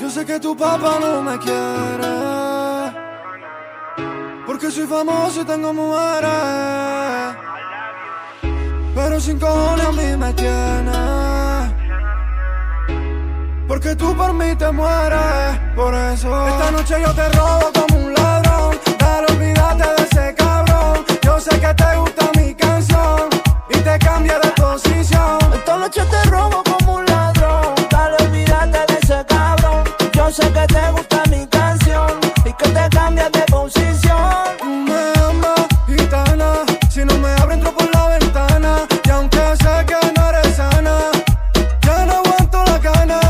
Yo sé que tu papá no me quiere, porque soy famoso y tengo mujeres, pero sin cojones a mí me tiene, porque tú por mí te mueres. Por eso esta noche yo te robo como un ladrón. Dale, olvídate de ese cabrón. Yo sé que te gusta mi canción y te cambia de posición. Esta noche te robo como un ladrón. Dale, olvídate de ese cabrón. Yo sé que te gusta mi canción y que te cambias de posición. Me ama, gitana. Si no me abre, entro por la ventana. Y aunque sé que no eres sana, ya no aguanto la gana.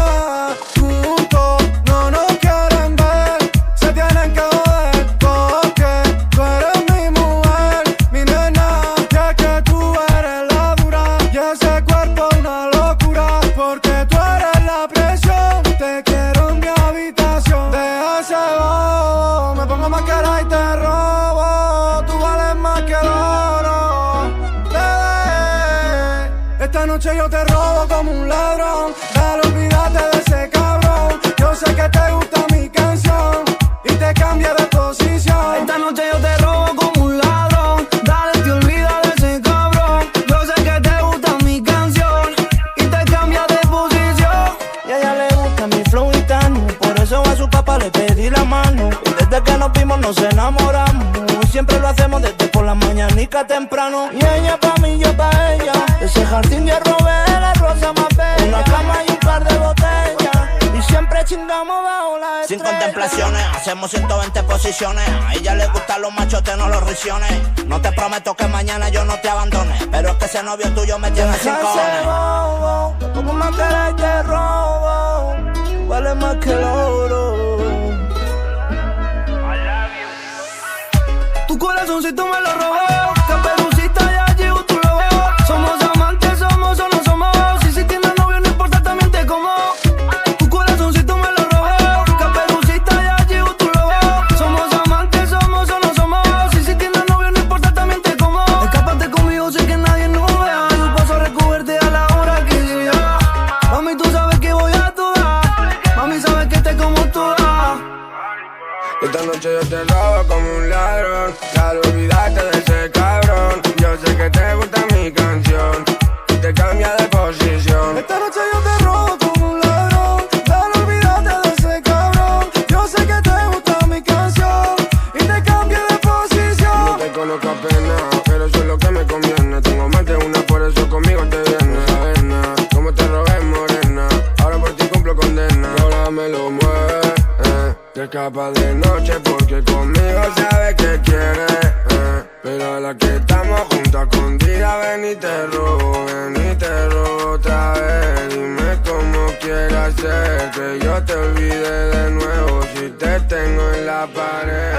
Juntos no nos quieren ver, se tienen que joder, porque tú eres mi mujer, mi nena. Ya que tú eres la dura y ese cuerpo una locura, porque tú eres la presión. Te quiero en mi habitación. Deja ese bobo, me pongo máscara y te robo. Tú vales más que el oro, bebé. Esta noche yo te robo como un ladrón. Dale, olvídate de ese cabrón. Yo sé que te gusta mi canción y te cambia de posición. Esta noche yo te robo como un ladrón. Dale, te olvidas de ese cabrón. Yo sé que te gusta mi canción y te cambia de posición. Y a ella le gusta mi flow gitano, por eso a su papá le pedí la mano. Y desde que nos vimos nos enamoramos. Siempre lo hacemos desde por la mañanica temprano. Y ella pa' mí, yo pa' ella. Ese jardín yo robé la rosa más bella. Una cama y un par de botellas. Y siempre chingamos bajo la estrella. Sin contemplaciones, hacemos 120 posiciones. A ella le gustan los machotes, no los risiones. No te prometo que mañana yo no te abandone, pero es que ese novio tuyo me tiene sin cojones. Bobo, como máscara y te robo. Vale más que el oro. Tu corazoncito me lo robó. Caperucita y allí tú lo veo. Somos amantes, somos o no somos. Y si tienes novio no importa, también te como. Tu corazoncito me lo robó. Caperucita y allí tú lo veo. Somos amantes, somos o no somos. Y si tienes novio no importa, también te como. Escápate conmigo, sé que nadie nos vea. Yo paso a recogerte a la hora que sea. Mami, tú sabes que voy a toda. Mami, sabes que te como toda. Esta noche yo te robo como un ladrón. Dale, olvídate de ese cabrón. Yo sé que te gusta mi canción y te cambia de posición. Esta noche yo te robo como un ladrón. Dale, olvídate de ese cabrón. Yo sé que te gusta mi canción y te cambia de posición. No te conozco apenas, pero eso es lo que me conviene. Tengo más de una, por eso conmigo te vienes. No sabes nada, como te robé morena. Ahora por ti cumplo condena. Y ahora me lo mueves. Te escapas de noche porque conmigo sabes que quieres. Pero a la que estamos juntos a escondida, ven y te robo otra vez. Dime cómo quieres hacer que yo te olvide de nuevo si te tengo en la pared.